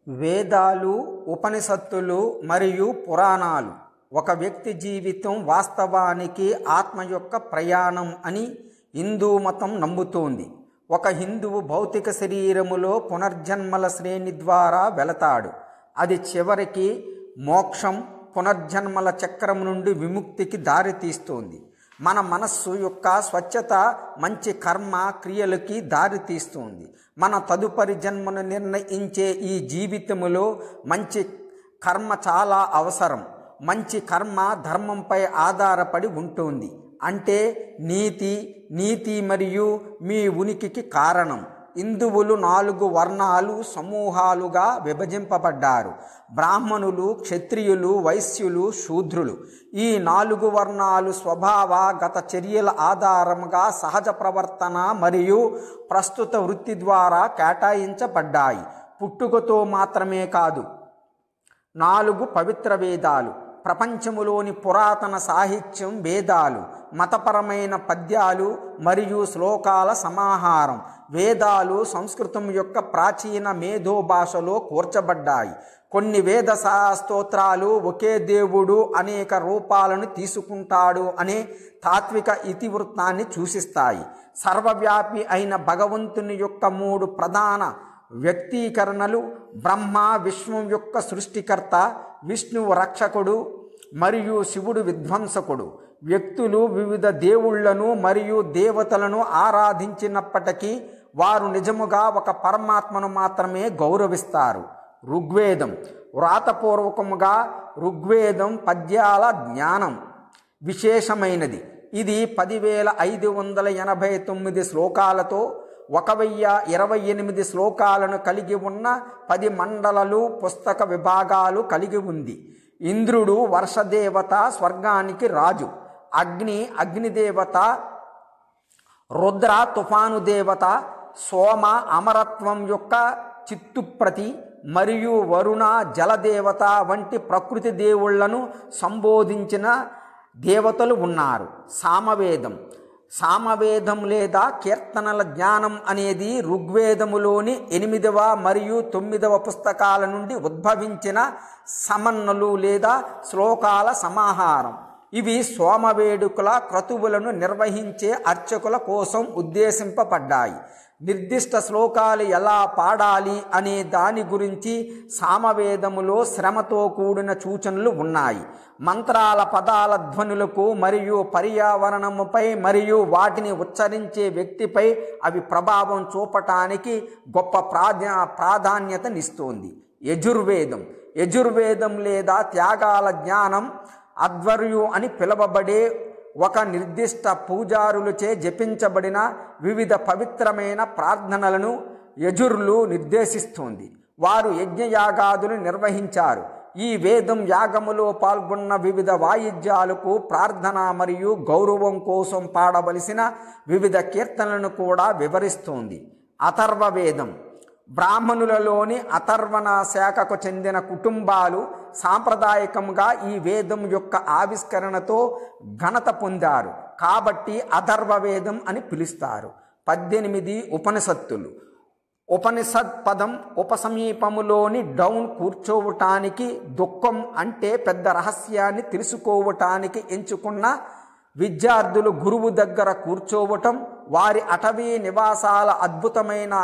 వేదాలు, ఉపనిషత్తులు మరియు పురాణాలు ఒక వ్యక్తి జీవితం వాస్తవానికి ఆత్మ యొక్క ప్రయాణం అని హిందూ మతం నమ్ముతోంది. ఒక హిందువు భౌతిక శరీరములో పునర్జన్మల శ్రేణి ద్వారా వెళతాడు. అది చివరికి మోక్షం, పునర్జన్మల చక్రం నుండి విముక్తికి దారితీస్తుంది. మన మనస్సు యొక్క స్వచ్ఛత మంచి కర్మ క్రియలకి దారితీస్తుంది. మన తదుపరి జన్మను నిర్ణయించే ఈ జీవితములో మంచి కర్మ చాలా అవసరం. మంచి కర్మ ధర్మంపై ఆధారపడి ఉంటుంది. అంటే నీతి మరియు మీ ఉనికికి కారణం. హిందువులు 4 వర్ణాలు సమూహాలుగా విభజింపబడ్డారు. బ్రాహ్మణులు, క్షత్రియులు, వైశ్యులు, శూద్రులు. ఈ 4 వర్ణాలు స్వభావగత చర్యల ఆధారంగా సహజ ప్రవర్తన మరియు ప్రస్తుత వృత్తి ద్వారా కేటాయించబడ్డాయి. పుట్టుకతో మాత్రమే కాదు. 4 పవిత్ర వేదాలు. ప్రపంచములోని పురాతన సాహిత్యం వేదాలు. మతపరమైన పద్యాలు మరియు శ్లోకాల సమాహారం. వేదాలు సంస్కృతం యొక్క ప్రాచీన మేధో భాషలో కూర్చబడ్డాయి. కొన్ని వేద స్తోత్రాలు ఒకే దేవుడు అనేక రూపాలను తీసుకుంటాడు అనే తాత్విక ఇతివృత్తాన్ని సూచిస్తాయి. సర్వవ్యాపి అయిన భగవంతుని యొక్క 3 ప్రధాన వ్యక్తీకరణలు: బ్రహ్మ విశ్వం యొక్క సృష్టికర్త, విష్ణువు రక్షకుడు మరియు శివుడు విధ్వంసకుడు. వ్యక్తులు వివిధ దేవుళ్లను మరియు దేవతలను ఆరాధించినప్పటికీ వారు నిజముగా ఒక పరమాత్మను మాత్రమే గౌరవిస్తారు. ఋగ్వేదం. వ్రాతపూర్వకముగా ఋగ్వేదం పద్యాల జ్ఞానం విశేషమైనది. ఇది 10,589 శ్లోకాలతో 1028 శ్లోకాలను కలిగి ఉన్న 10 మండలాలు పుస్తక విభాగాలు కలిగి ఉంది. ఇంద్రుడు వర్షదేవత, స్వర్గానికి రాజు. అగ్నిదేవత, రుద్ర తుఫాను దేవత, సోమ అమరత్వం యొక్క చిత్తుప్రతి మరియు వరుణ జలదేవత వంటి ప్రకృతి దేవుళ్లను సంబోధించిన దేవతలు ఉన్నారు. సామవేదం లేదా కీర్తనల జ్ఞానం అనేది ఋగ్వేదములోని 8వ మరియు 9వ పుస్తకాల నుండి ఉద్భవించిన సమన్వలు లేదా శ్లోకాల సమాహారం. ఇవి సోమవేడుకల క్రతువులను నిర్వహించే అర్చకుల కోసం ఉద్దేశింపబడ్డాయి. నిర్దిష్ట శ్లోకాలు ఎలా పాడాలి అనే దాని గురించి సామవేదములో శ్రమతో కూడిన సూచనలు ఉన్నాయి. మంత్రాల పదాల ధ్వనులకు మరియు పర్యావరణముపై మరియు వాటిని ఉచ్చరించే వ్యక్తిపై అవి ప్రభావం చూపటానికి గొప్ప ప్రాధాన్యతనిస్తోంది. యజుర్వేదం లేదా త్యాగాల జ్ఞానం అధ్వర్యు అని పిలువబడే ఒక నిర్దిష్ట పూజారులచే జపించబడిన వివిధ పవిత్రమైన ప్రార్థనలను యజుర్లు నిర్దేశిస్తుంది. వారు యజ్ఞయాగాదులు నిర్వహించారు. ఈ వేదం యాగములో పాల్గొన్న వివిధ వాయిద్యాలకు ప్రార్థన మరియు గౌరవం కోసం పాడవలసిన వివిధ కీర్తనలను కూడా వివరిస్తుంది. అథర్వవేదం. బ్రాహ్మణులలోని అథర్వణ శాఖకు చెందిన కుటుంబాలు సాంప్రదాయకంగా ఈ వేదం యొక్క ఆవిష్కరణతో ఘనత పొందారు కాబట్టి అథర్వవేదం అని పిలుస్తారు. 18 ఉపనిషత్తులు. ఉపనిషత్ పదం ఉపసమీపములోని డౌన్ కూర్చోవటానికి, దుఃఖం అంటే పెద్ద రహస్యాన్ని తెలుసుకోవటానికి ఎంచుకున్న విద్యార్థులు గురువు దగ్గర కూర్చోవటం, వారి అటవీ నివాసాల అద్భుతమైన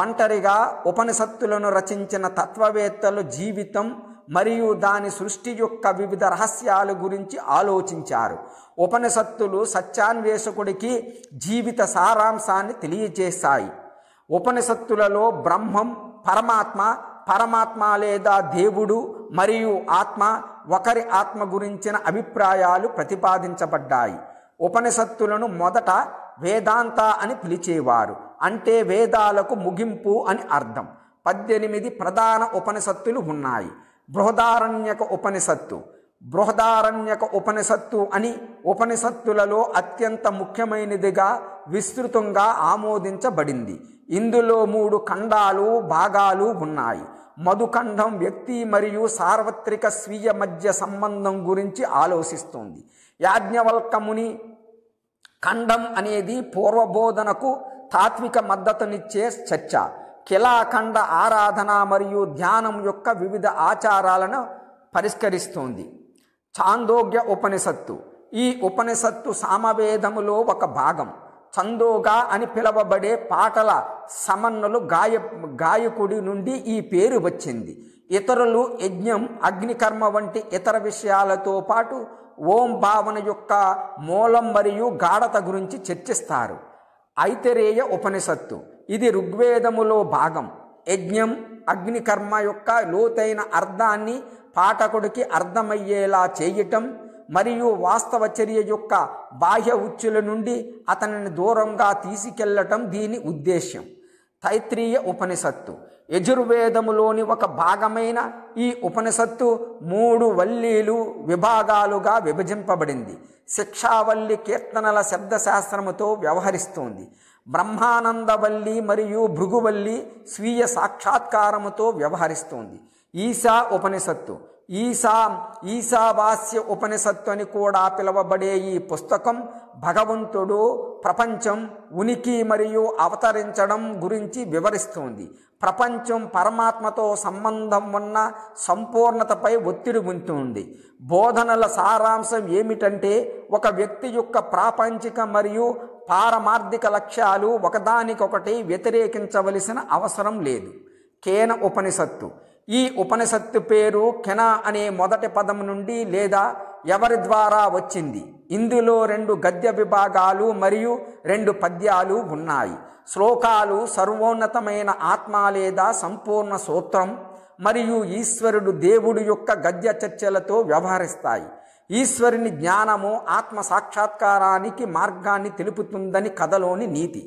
ఒంటరిగా ఉపనిషత్తులను రచించిన తత్వవేత్తలు జీవితం మరియు దాని సృష్టి యొక్క వివిధ రహస్యాల గురించి ఆలోచించారు. ఉపనిషత్తులు సత్యాన్వేషకుడికి జీవిత సారాంశాన్ని తెలియజేశాయి. ఉపనిషత్తులలో బ్రహ్మం, పరమాత్మ లేదా దేవుడు మరియు ఆత్మ, ఒకరి ఆత్మ గురించిన అభిప్రాయాలు ప్రతిపాదించబడ్డాయి. ఉపనిషత్తులను మొదట వేదాంత అని పిలిచేవారు, అంటే వేదాలకు ముగింపు అని అర్థం. 18 ప్రధాన ఉపనిషత్తులు ఉన్నాయి. బృహదారణ్యక ఉపనిషత్తు అని ఉపనిషత్తులలో అత్యంత ముఖ్యమైనదిగా విస్తృతంగా ఆమోదించబడింది. ఇందులో 3 ఖండాలు, భాగాలు ఉన్నాయి. మధుఖండం వ్యక్తి మరియు సార్వత్రిక స్వీయ మధ్య సంబంధం గురించి ఆలోచిస్తుంది. యాజ్ఞవల్కముని ఖండం అనేది పూర్వబోధనకు తాత్విక మద్దతునిచ్చే చర్చ. కిలాఖండ ఆరాధన మరియు ధ్యానం యొక్క వివిధ ఆచారాలను పరిష్కరిస్తుంది. ఛాందోగ్య ఉపనిషత్తు. ఈ ఉపనిషత్తు సామవేదములో ఒక భాగం. ఛందోగా అని పిలువబడే పాటల సమన్వలు గాయకుడి నుండి ఈ పేరు వచ్చింది. ఇతరులు యజ్ఞం, అగ్నికర్మ వంటి ఇతర విషయాలతో పాటు ఓం భావన యొక్క మూలం మరియు గాఢత గురించి చర్చిస్తారు. ఐతరేయ ఉపనిషత్తు. ఇది ఋగ్వేదములో భాగం. యజ్ఞం, అగ్నికర్మ యొక్క లోతైన అర్థాన్ని పాఠకుడికి అర్థమయ్యేలా చేయటం మరియు వాస్తవ చర్య యొక్క బాహ్య ఉచ్చుల నుండి అతనిని దూరంగా తీసుకెళ్లటం దీని ఉద్దేశ్యం. తైత్రీయ ఉపనిషత్తు. యజుర్వేదములోని ఒక భాగమైన ఈ ఉపనిషత్తు 3 వల్లీలు విభాగాలుగా విభజింపబడింది. శిక్షావల్లి కీర్తనల శబ్దశాస్త్రముతో వ్యవహరిస్తోంది. బ్రహ్మానందవల్లి మరియు భృగువల్లి స్వీయ సాక్షాత్కారముతో వ్యవహరిస్తోంది. ఈశా ఉపనిషత్తు. ఈశావాస్య ఉపనిషత్తు అని కూడా పిలువబడే ఈ పుస్తకం భగవంతుడు, ప్రపంచం, ఉనికి మరియు అవతరించడం గురించి వివరిస్తుంది. ప్రపంచం పరమాత్మతో సంబంధం ఉన్న సంపూర్ణతపై ఒత్తిడి ఉంటుంది. బోధనల సారాంశం ఏమిటంటే ఒక వ్యక్తి యొక్క ప్రాపంచిక మరియు పారమార్థిక లక్ష్యాలు ఒకదానికొకటి వ్యతిరేకించవలసిన అవసరం లేదు. కేన ఉపనిషత్తు. ఈ ఉపనిషత్తు పేరు కెన అనే మొదటి పదం నుండి లేదా ఎవరి ద్వారా వచ్చింది. ఇందులో 2 గద్య విభాగాలు మరియు 2 పద్యాలు ఉన్నాయి. శ్లోకాలు సర్వోన్నతమైన ఆత్మ లేదా సంపూర్ణ సూత్రం మరియు ఈశ్వరుడు దేవుడు యొక్క గద్య చర్చలతో వ్యవహరిస్తాయి. ఈశ్వరుని జ్ఞానము ఆత్మ సాక్షాత్కారానికి మార్గాన్ని తెలుపుతుందని కథలోని నీతి.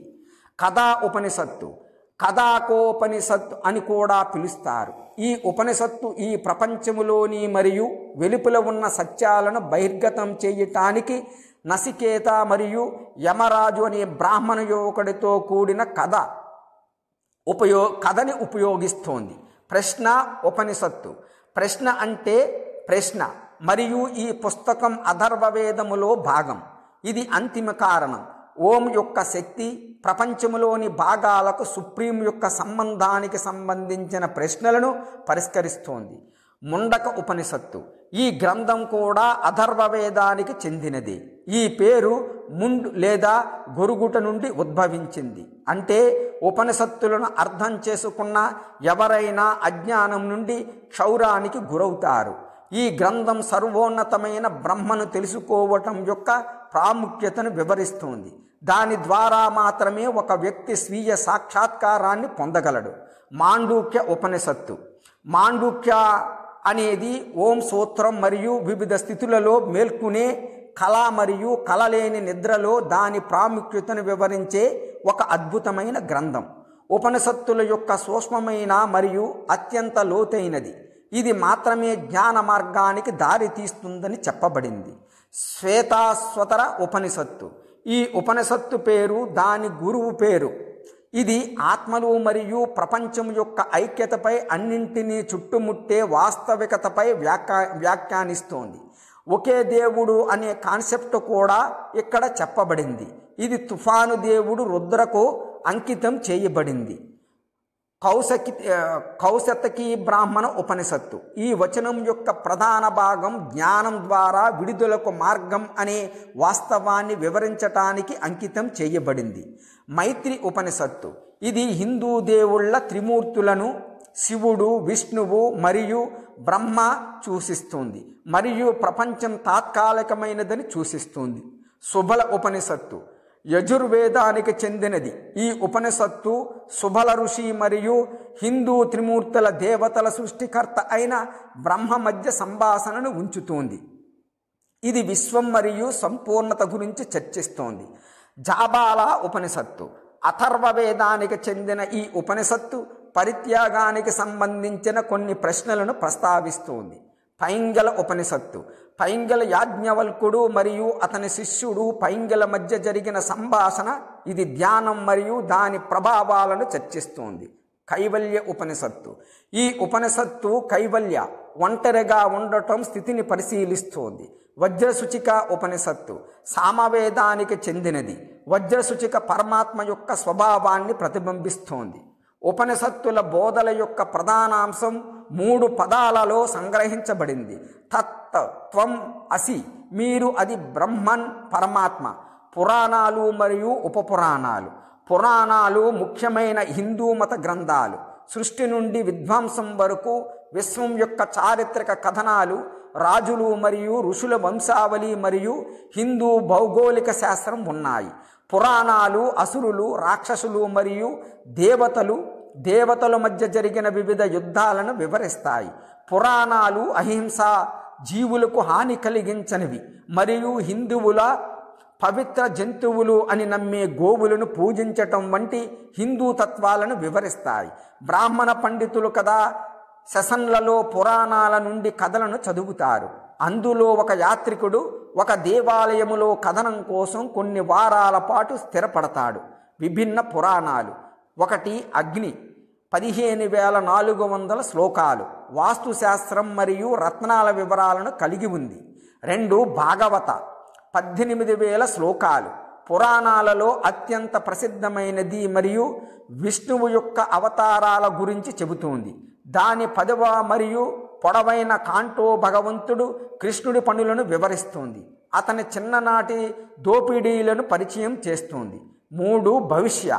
కథా ఉపనిషత్తు. కథాకోపనిషత్తు అని కూడా పిలుస్తారు. ఈ ఉపనిషత్తు ఈ ప్రపంచములోని మరియు వెలుపల ఉన్న సత్యాలను బహిర్గతం చేయటానికి నసికేత మరియు యమరాజు అనే బ్రాహ్మణ యువకుడితో కూడిన కథని ఉపయోగిస్తోంది. ప్రశ్న ఉపనిషత్తు. ప్రశ్న అంటే ప్రశ్న మరియు ఈ పుస్తకం అథర్వవేదములో భాగం. ఇది అంతిమ కారణం. ఓం యొక్క శక్తి ప్రపంచంలోని భాగాలకు సుప్రీం యొక్క సంబంధానికి సంబంధించిన ప్రశ్నలను పరిష్కరిస్తోంది. ముండక ఉపనిషత్తు. ఈ గ్రంథం కూడా అథర్వవేదానికి చెందినది. ఈ పేరు ముండ్ లేదా గొరుగుట నుండి ఉద్భవించింది. అంటే ఉపనిషత్తులను అర్థం చేసుకున్న ఎవరైనా అజ్ఞానం నుండి క్షౌరానికి గురవుతారు. ఈ గ్రంథం సర్వోన్నతమైన బ్రహ్మను తెలుసుకోవటం యొక్క ప్రాముఖ్యతను వివరిస్తుంది. దాని ద్వారా మాత్రమే ఒక వ్యక్తి స్వీయ సాక్షాత్కారాన్ని పొందగలడు. మాండూక్య ఉపనిషత్తు. మాండూక్య అనేది ఓం సూత్రం మరియు వివిధ స్థితులలో మేల్కొనే కళ మరియు కలలేని నిద్రలో దాని ప్రాముఖ్యతను వివరించే ఒక అద్భుతమైన గ్రంథం. ఉపనిషత్తుల యొక్క సూక్ష్మమైన మరియు అత్యంత లోతైనది. ఇది మాత్రమే జ్ఞాన మార్గానికి దారి తీస్తుందని చెప్పబడింది. శ్వేతాశ్వతర ఉపనిషత్తు. ఈ ఉపనిషత్తు పేరు దాని గురువు పేరు. ఇది ఆత్మలు మరియు ప్రపంచం యొక్క ఐక్యతపై అన్నింటినీ చుట్టుముట్టే వాస్తవికతపై వ్యాఖ్యానిస్తోంది. ఒకే దేవుడు అనే కాన్సెప్ట్ కూడా ఇక్కడ చెప్పబడింది. ఇది తుఫాను దేవుడు రుద్రకు అంకితం చేయబడింది. కౌశతకి బ్రాహ్మణ ఉపనిషత్తు. ఈ వచనం యొక్క ప్రధాన భాగం జ్ఞానం ద్వారా విడుదలకు మార్గం అనే వాస్తవాన్ని వివరించటానికి అంకితం చేయబడింది. మైత్రి ఉపనిషత్తు. ఇది హిందూ దేవుళ్ళ త్రిమూర్తులను శివుడు, విష్ణువు మరియు బ్రహ్మ సూచిస్తుంది మరియు ప్రపంచం తాత్కాలికమైనదని సూచిస్తుంది. శుభల ఉపనిషత్తు. యజుర్వేదానికి చెందినది. ఈ ఉపనిషత్తు శుభల ఋషి మరియు హిందూ త్రిమూర్తుల దేవతల సృష్టికర్త అయిన బ్రహ్మ మధ్య సంభాషణను ఉంచుతోంది. ఇది విశ్వం మరియు సంపూర్ణత గురించి చర్చిస్తోంది. జాబాల ఉపనిషత్తు. అథర్వవేదానికి చెందిన ఈ ఉపనిషత్తు పరిత్యాగానికి సంబంధించిన కొన్ని ప్రశ్నలను ప్రస్తావిస్తోంది. పైంగల ఉపనిషత్తు. పైంగల యాజ్ఞవల్కుడు మరియు అతని శిష్యుడు పైంగల మధ్య జరిగిన సంభాషణ. ఇది ధ్యానం మరియు దాని ప్రభావాలను చర్చిస్తోంది. కైవల్య ఉపనిషత్తు. ఈ ఉపనిషత్తు కైవల్య, ఒంటరిగా ఉండటం స్థితిని పరిశీలిస్తోంది. వజ్రసూచిక ఉపనిషత్తు. సామవేదానికి చెందినది. వజ్రసూచిక పరమాత్మ యొక్క స్వభావాన్ని ప్రతిబింబిస్తోంది. ఉపనిషత్తుల బోధల యొక్క ప్రధానాంశం 3 పదాలలో సంగ్రహించబడింది. తత్ త్వం అసి, మీరు, అది బ్రహ్మన్ పరమాత్మ. పురాణాలు మరియు ఉపపురాణాలు. పురాణాలు ముఖ్యమైన హిందూ మత గ్రంథాలు. సృష్టి నుండి విధ్వంసం వరకు విశ్వం యొక్క చారిత్రక కథనాలు, రాజులు మరియు ఋషుల వంశావళి మరియు హిందూ భౌగోళిక శాస్త్రం ఉన్నాయి. పురాణాలు అసురులు, రాక్షసులు మరియు దేవతల మధ్య జరిగిన వివిధ యుద్ధాలను వివరిస్తాయి. పురాణాలు అహింస, జీవులకు హాని కలిగించనివి మరియు హిందువుల పవిత్ర జంతువులు అని నమ్మే గోవులను పూజించటం వంటి హిందూ తత్వాలను వివరిస్తాయి. బ్రాహ్మణ పండితులు కదా సెషన్లలో పురాణాల నుండి కథలను చదువుతారు. అందులో ఒక యాత్రికుడు ఒక దేవాలయములో కథనం కోసం కొన్ని వారాల పాటు స్థిరపడతాడు. విభిన్న పురాణాలు. 1 అగ్ని 15,400 శ్లోకాలు వాస్తుశాస్త్రం మరియు రత్నాల వివరాలను కలిగి ఉంది. 2 భాగవత 18,000 శ్లోకాలు పురాణాలలో అత్యంత ప్రసిద్ధమైనది మరియు విష్ణువు యొక్క అవతారాల గురించి చెబుతోంది. దాని 10వ మరియు పొడవైన కాంటో భగవంతుడు కృష్ణుడి పనులను వివరిస్తుంది. అతని చిన్ననాటి దోపిడీలను పరిచయం చేస్తుంది. 3 భవిష్య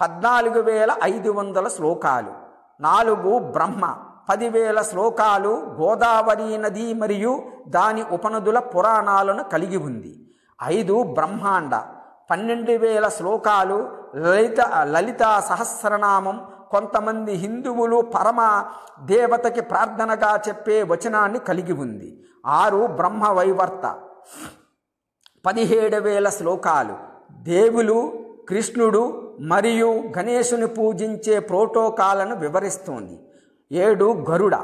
14,500 శ్లోకాలు. 4 బ్రహ్మ 10,000 శ్లోకాలు గోదావరి నది మరియు దాని ఉపనదుల పురాణాలను కలిగి ఉంది. 5 బ్రహ్మాండ 12,000 శ్లోకాలు లలిత సహస్రనామం. కొంతమంది హిందువులు పరమ దేవతకి ప్రార్థనగా చెప్పే వచనాన్ని కలిగి ఉంది. 6 బ్రహ్మవైవర్త 17,000 శ్లోకాలు దేవులు, కృష్ణుడు మరియు గణేశుని పూజించే ప్రోటోకాలను వివరిస్తుంది. 7 గరుడ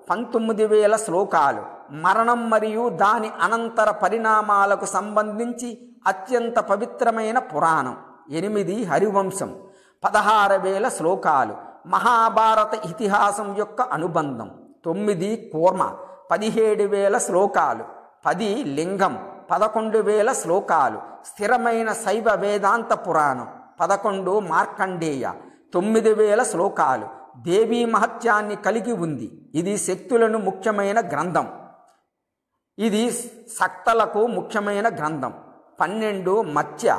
19,000 శ్లోకాలు మరణం మరియు దాని అనంతర పరిణామాలకు సంబంధించి అత్యంత పవిత్రమైన పురాణం. 8 హరివంశం 16,000 శ్లోకాలు మహాభారత ఇతిహాసం యొక్క అనుబంధం. 9 కూర్మ 17,000 శ్లోకాలు. 10 లింగం 11,000 శ్లోకాలు స్థిరమైన శైవ వేదాంత పురాణం. 11 మార్కండేయ 9,000 శ్లోకాలు దేవీ మహత్యాన్ని కలిగి ఉంది. ఇది శక్తులను ముఖ్యమైన గ్రంథం. ఇది శక్తలకు ముఖ్యమైన గ్రంథం. 12 మత్స్య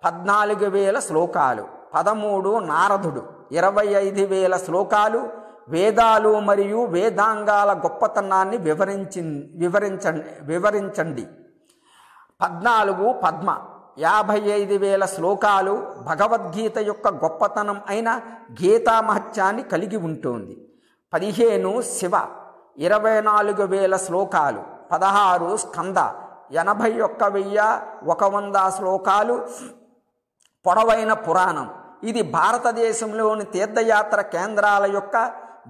14,000 శ్లోకాలు. 13 నారదుడు 25,000 శ్లోకాలు వేదాలు మరియు వేదాంగాల గొప్పతనాన్ని వివరించండి. 14 పద్మ 55,000 శ్లోకాలు భగవద్గీత యొక్క గొప్పతనం అయిన గీతా మహత్యాన్ని కలిగి ఉంటుంది. 15 శివ 24,000 శ్లోకాలు. 16 స్కంద 81,100 శ్లోకాలు పొడవైన పురాణం. ఇది భారతదేశంలోని తీర్థయాత్ర కేంద్రాల యొక్క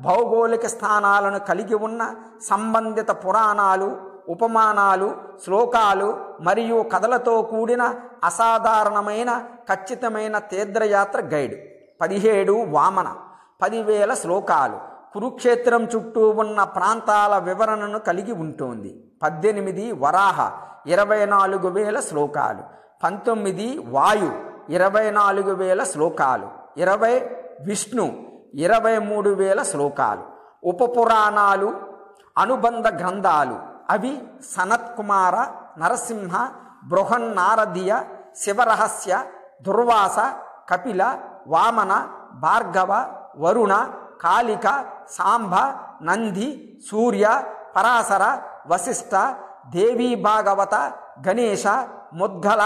భౌగోళిక స్థానాలను కలిగి ఉన్న సంబంధిత పురాణాలు, ఉపమానాలు, శ్లోకాలు మరియు కథలతో కూడిన అసాధారణమైన ఖచ్చితమైన తీర్థయాత్ర గైడ్. 17 వామన 10,000 శ్లోకాలు కురుక్షేత్రం చుట్టూ ఉన్న ప్రాంతాల వివరణను కలిగి ఉంటుంది. 18 వరాహ 24,000 శ్లోకాలు. 19 వాయు 24,000 శ్లోకాలు. 20 విష్ణు 23,000 శ్లోకాలు. ఉపపురాణాలు అనుబంధ గ్రంథాలు. అవి సనత్కుమార, నరసింహ, బృహన్నారదీయ, శివరహస్య, దుర్వాస, కపిల, వామన, భార్గవ, వరుణ, కాళిక, సాంబ, నంది, సూర్య, పరాశర, వశిష్ఠ, దేవీ భాగవత, గణేశ, ముద్గల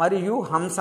మరియు హంస.